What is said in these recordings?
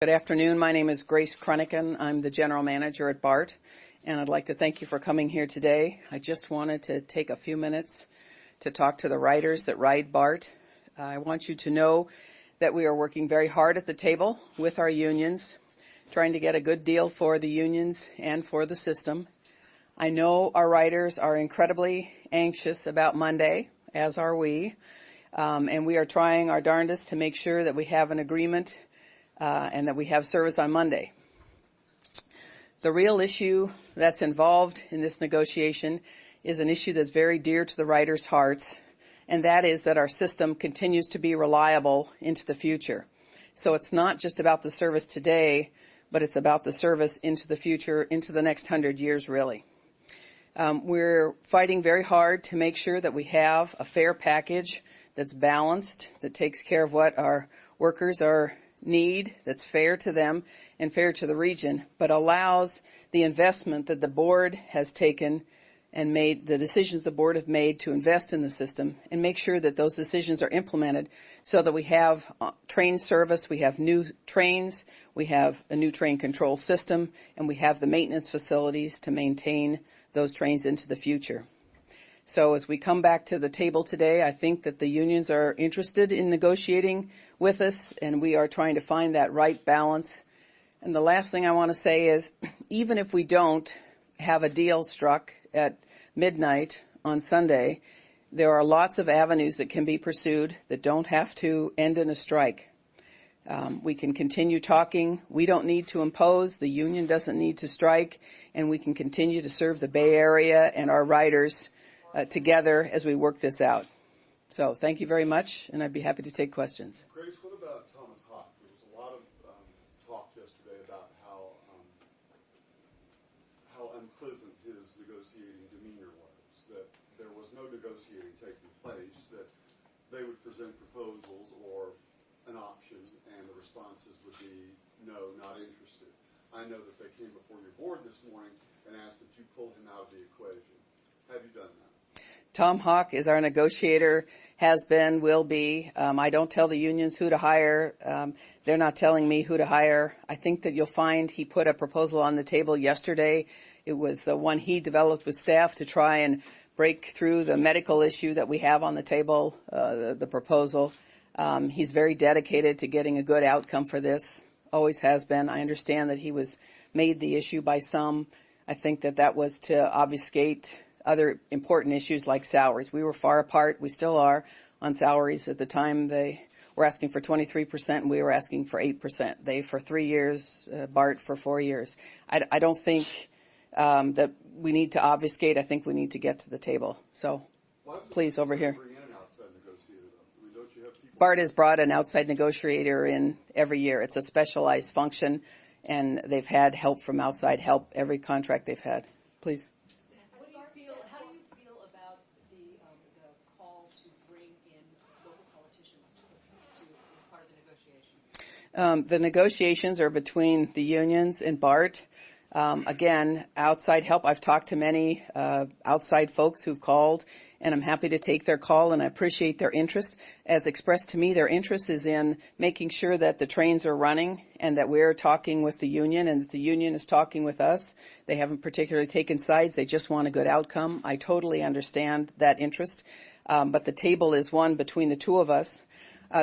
Good afternoon. My name is Grace Kroniken. I'm the general manager at BART, and I'd like to thank you for coming here today. I just wanted to take a few minutes to talk to the riders that ride BART. I want you to know that we are working very hard at the table with our unions, trying to get a good deal for the unions and for the system. I know our riders are incredibly anxious about Monday, as are we, and we are trying our darndest to make sure that we have an agreement and that we have service on Monday. The real issue that's involved in this negotiation is an issue that's very dear to the riders' hearts, and that is that our system continues to be reliable into the future. So it's not just about the service today, but it's about the service into the future, into the next 100 years, really. We're fighting very hard to make sure that we have a fair package that's balanced, that takes care of what our workers need, that's fair to them and fair to the region, but allows the investment that the board has taken and made, the decisions the board have made to invest in the system, and make sure that those decisions are implemented so that we have train service, we have new trains, we have a new train control system, and we have the maintenance facilities to maintain those trains into the future. So as we come back to the table today, I think that the unions are interested in negotiating with us, and we are trying to find that right balance. And the last thing I want to say is, even if we don't have a deal struck at midnight on Sunday, there are lots of avenues that can be pursued that don't have to end in a strike. We can continue talking. We don't need to impose. The union doesn't need to strike, and we can continue to serve the Bay Area and our riders together as we work this out. So thank you very much, and I'd be happy to take questions. Grace, what about Thomas Hawk? There was a lot of talk yesterday about how unpleasant his negotiating demeanor was, that there was no negotiating taking place, that they would present proposals or an option, and the responses would be, no, not interested. I know that they came before your board this morning and asked that you pull him out of the equation. Have you done that? Tom Hawk is our negotiator, has been, will be. I don't tell the unions who to hire. They're not telling me who to hire. I think that you'll find he put a proposal on the table yesterday. It was the one he developed with staff to try and break through the medical issue that we have on the table, the proposal. He's very dedicated to getting a good outcome for this, always has been. I understand that he was made the issue by some. I think that that was to obfuscate other important issues like salaries. We were far apart, we still are, on salaries. At the time they were asking for 23% and we were asking for 8%. They for 3 years, BART for 4 years. I don't think that we need to obfuscate. I think we need to get to the table. So please, over here. BART has brought an outside negotiator in every year. It's a specialized function, and they've had help from outside help every contract they've had. Please. The negotiations are between the unions and BART. Again, outside help. I've talked to many outside folks who've called, and I'm happy to take their call, and I appreciate their interest. As expressed to me, their interest is in making sure that the trains are running and that we're talking with the union and that the union is talking with us. They haven't particularly taken sides. They just want a good outcome. I totally understand that interest, but the table is one between the two of us.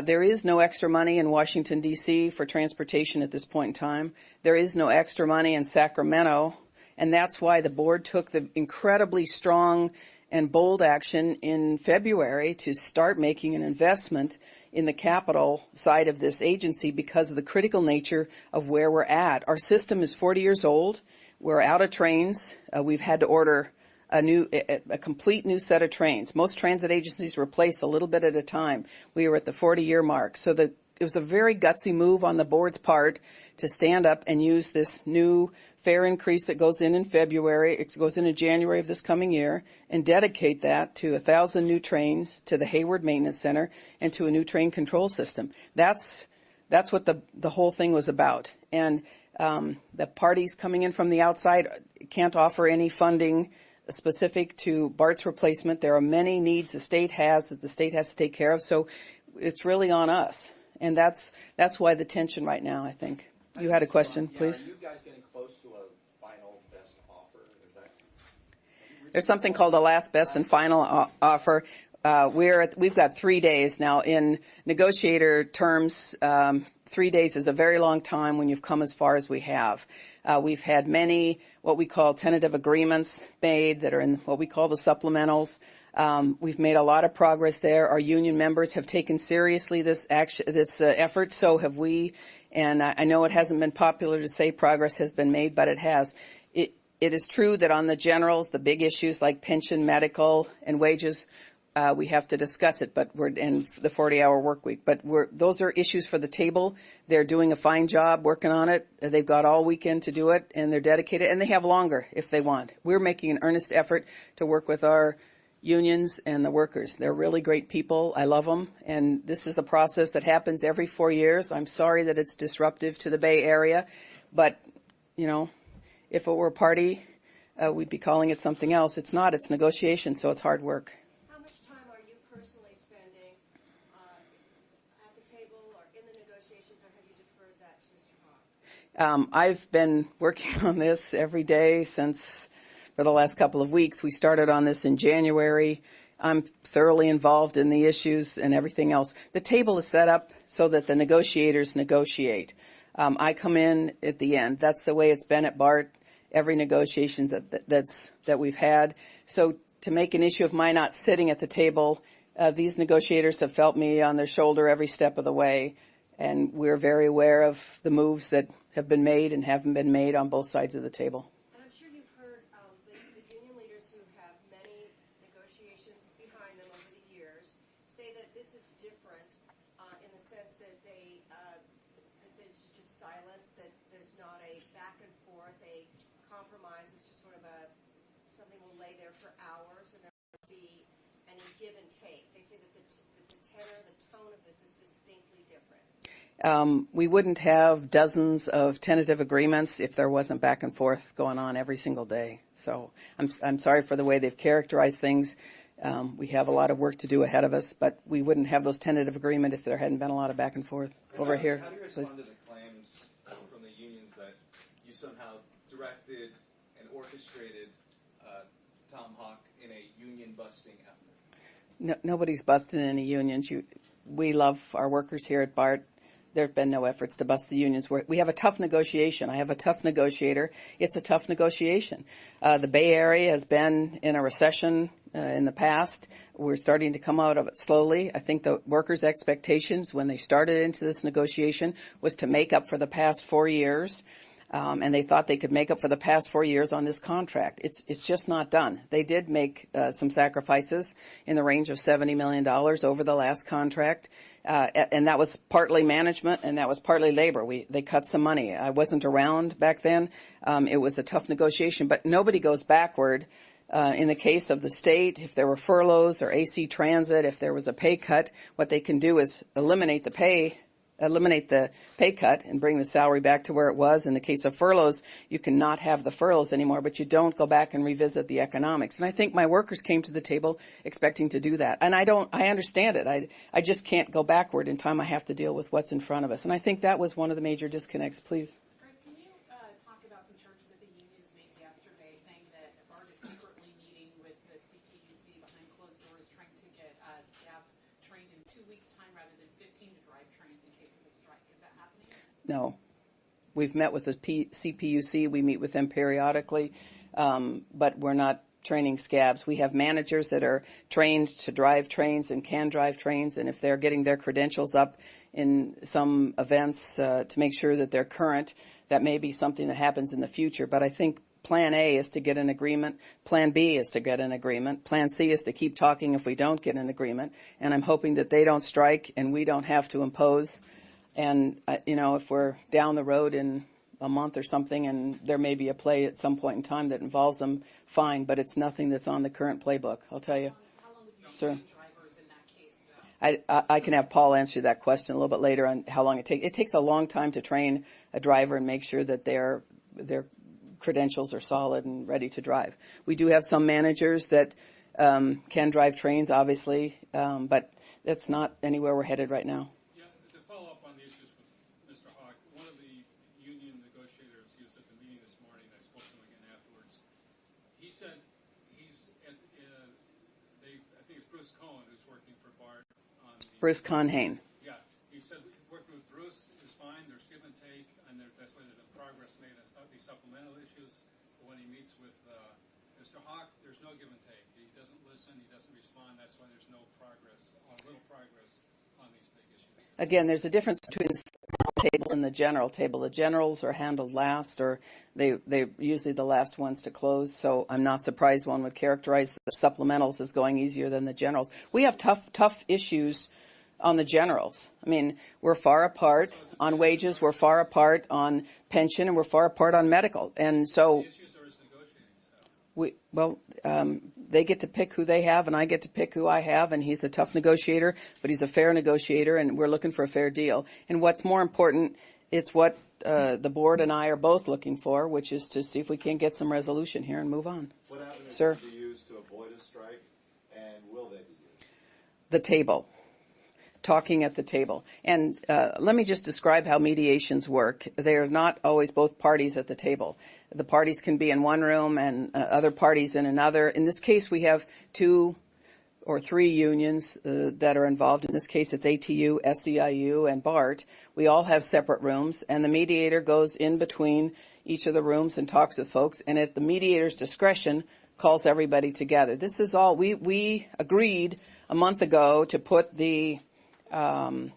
There is no extra money in Washington, D.C. for transportation at this point in time. There is no extra money in Sacramento, and that's why the board took the incredibly strong and bold action in February to start making an investment in the capital side of this agency because of the critical nature of where we're at. Our system is 40 years old. We're out of trains. We've had to order a complete new set of trains. Most transit agencies replace a little bit at a time. We were at the 40-year mark. So it was a very gutsy move on the board's part to stand up and use this new fare increase that goes in February, it goes in January of this coming year, and dedicate that to 1,000 new trains, to the Hayward Maintenance Center, and to a new train control system. That's what the whole thing was about. And the parties coming in from the outside can't offer any funding specific to BART's replacement. There are many needs the state has that the state has to take care of, so it's really on us. And that's why the tension right now, I think. You had a question, Yeah, please? are you guys getting close to a final best offer? Is that... There's something called a last best and final offer. We've got 3 days now. In negotiator terms, 3 days is a very long time when you've come as far as we have. We've had many what we call tentative agreements made that are in what we call the supplementals. We've made a lot of progress there. Our union members have taken seriously this effort. So have we. And I know it hasn't been popular to say progress has been made, but it has. It is true that on the generals, the big issues like pension, medical, and wages, we have to discuss it, but in the 40-hour work week. But those are issues for the table. They're doing a fine job working on it. They've got all weekend to do it, and they're dedicated, and they have longer if they want. We're making an earnest effort to work with our unions and the workers. They're really great people. I love them, and this is a process that happens every 4 years. I'm sorry that it's disruptive to the Bay Area, but, you know, if it were a party, we'd be calling it something else. It's not. It's negotiation, so it's hard work. How much time are you personally spending at the table or in the negotiations, or have you deferred that to Mr. Hawk? I've been working on this every day for the last couple of weeks. We started on this in January. I'm thoroughly involved in the issues and everything else. The table is set up so that the negotiators negotiate. I come in at the end. That's the way it's been at BART. Every negotiations that we've had. So to make an issue of my not sitting at the table, these negotiators have felt me on their shoulder every step of the way, and we're very aware of the moves that have been made and haven't been made on both sides of the table. And I'm sure you've heard the union leaders who have many negotiations behind them over the years say that this is different in the sense that that there's just silence, that there's not a back and forth, a compromise. It's just sort of something will lay there for hours, and there won't be any give and take. They say that the tenor, the tone of this is distinctly different. We wouldn't have dozens of tentative agreements if there wasn't back and forth going on every single day. So I'm sorry for the way they've characterized things. We have a lot of work to do ahead of us, but we wouldn't have those tentative agreements if there hadn't been a lot of back and forth. Over here, how do you please. respond to the claims from the unions that you somehow directed and orchestrated Tom Hawk in a union-busting effort? Nobody's busting any unions. We love our workers here at BART. There have been no efforts to bust the unions. We have a tough negotiation. I have a tough negotiator. It's a tough negotiation. The Bay Area has been in a recession in the past. We're starting to come out of it slowly. I think the workers' expectations when they started into this negotiation was to make up for the past 4 years. And they thought they could make up for the past 4 years on this contract. It's just not done. They did make some sacrifices in the range of $70 million over the last contract. And that was partly management and that was partly labor. They cut some money. I wasn't around back then. It was a tough negotiation, but nobody goes backward. In the case of the state, if there were furloughs or AC Transit, if there was a pay cut, what they can do is eliminate the pay cut and bring the salary back to where it was. In the case of furloughs, you cannot have the furloughs anymore, but you don't go back and revisit the economics. And I think my workers came to the table expecting to do that. And I understand it. I just can't go backward in time. I have to deal with what's in front of us. And I think that was one of the major disconnects. Please. Grace, can you talk about some charges that the unions made yesterday saying that BART is secretly meeting with the CPUC behind closed doors trying to get scabs trained in 2 weeks' time rather than 15 to drive trains in case of a strike? Is that happening? No. We've met with the CPUC. We meet with them periodically, but we're not training scabs. We have managers that are trained to drive trains and can drive trains, and if they're getting their credentials up in some events to make sure that they're current, that may be something that happens in the future. But I think Plan A is to get an agreement. Plan B is to get an agreement. Plan C is to keep talking if we don't get an agreement. And I'm hoping that they don't strike and we don't have to impose. And, if we're down the road in a month or something and there may be a play at some point in time that involves them, fine. But it's nothing that's on the current playbook, I'll tell you. How long would you Sir. train drivers in that case? I can have Paul answer that question a little bit later on how long it takes. It takes a long time to train a driver and make sure that their credentials are solid and ready to drive. We do have some managers that can drive trains, obviously, but that's not anywhere we're headed right now. Yeah, to follow up on the issues with Mr. Hawk, one of the was at the meeting this morning. I spoke to him again afterwards. He said he's at, I think it's Bruce Cohen who's working for BART on the, Bruce Conhane. Yeah, he said working with Bruce is fine. There's give and take, and that's why there's been progress made on these supplemental issues. But when he meets with Mr. Hawk, there's no give and take. He doesn't listen. He doesn't respond. That's why there's no progress, little progress on these big issues. Again, there's a difference between the table and the general table. The generals are handled last, or they're usually the last ones to close. So I'm not surprised one would characterize the supplementals as going easier than the generals. We have tough issues on the generals. I mean, we're far apart on wages, we're far apart on pension, and we're far apart on medical. And so The issues are his negotiating style. they get to pick who they have, and I get to pick who I have, and he's a tough negotiator, but he's a fair negotiator, and we're looking for a fair deal. And what's more important, it's what the board and I are both looking for, which is to see if we can get some resolution here and move on. What avenues Sir? will be used to avoid a strike, and will they be used? The table. Talking at the table. And let me just describe how mediations work. They're not always both parties at the table. The parties can be in one room and other parties in another. In this case, we have 2 or 3 unions that are involved. In this case, it's ATU, SEIU, and BART. We all have separate rooms, and the mediator goes in between each of the rooms and talks with folks, and at the mediator's discretion, calls everybody together. This is all. We agreed a month ago to put the when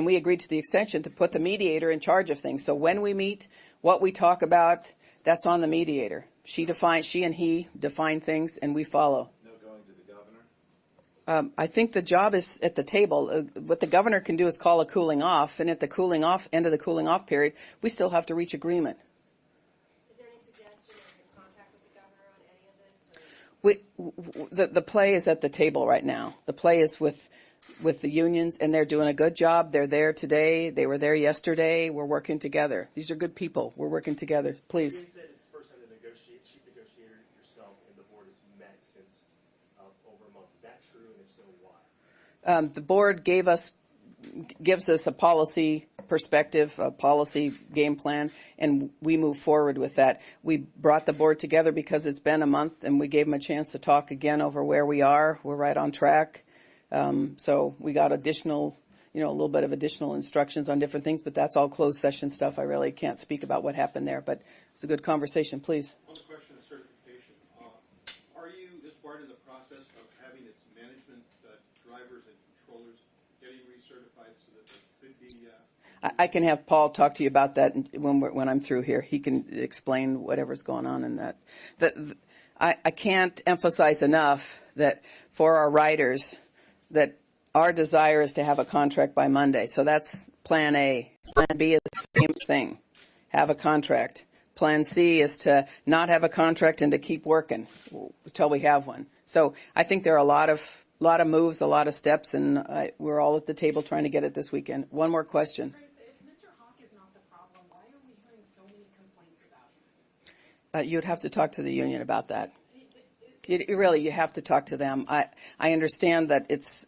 we agreed to the extension, to put the mediator in charge of things. So when we meet, what we talk about, that's on the mediator. She and he define things, and we follow. No going to the governor? I think the job is at the table. What the governor can do is call a cooling off, and at the cooling off, end of the cooling off period, we still have to reach agreement. Is there any suggestion or in contact with the governor on any of this? The play is at the table right now. The play is with the unions, and they're doing a good job. They're there today. They were there yesterday. We're working together. These are good people. We're working together. Please. You said it's the first time the chief negotiator yourself and the board has met since over a month. Is that true, and if so, why? The board gives us a policy perspective, a policy game plan, and we move forward with that. We brought the board together because it's been a month, and we gave them a chance to talk again over where we are. We're right on track. So we got additional, a little bit of additional instructions on different things, but that's all closed session stuff. I really can't speak about what happened there, but it's a good conversation. Please. On the question of certification, are you, is BART in the process of having its management drivers and controllers getting recertified so that they could be? I can have Paul talk to you about that when I'm through here. He can explain whatever's going on in that. I can't emphasize enough that for our riders, that our desire is to have a contract by Monday. So that's plan A. Plan B is the same thing. Have a contract. Plan C is to not have a contract and to keep working until we have one. So I think there are a lot of moves, a lot of steps, and we're all at the table trying to get it this weekend. One more question. Chris, if Mr. Hawk is not the problem, why are we hearing so many complaints about him? You'd have to talk to the union about that. You have to talk to them. I understand that it's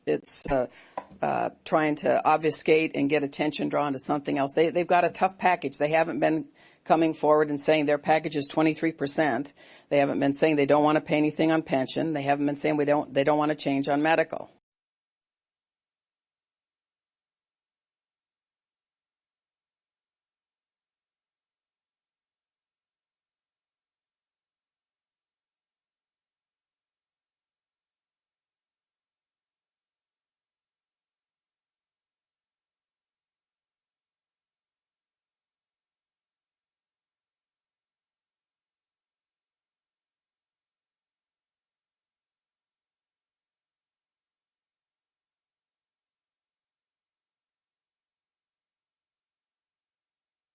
trying to obfuscate and get attention drawn to something else. They've got a tough package. They haven't been coming forward and saying their package is 23%. They haven't been saying they don't want to pay anything on pension. They haven't been saying they don't want to change on medical.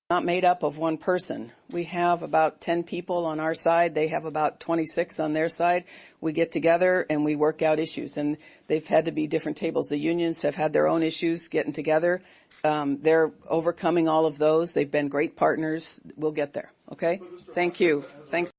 Not made up of one person. We have about 10 people on our side. They have about 26 on their side. We get together and we work out issues, and they've had to be different tables. The unions have had their own issues getting together. They're overcoming all of those. They've been great partners. We'll get there. Okay? Thank you. Thanks.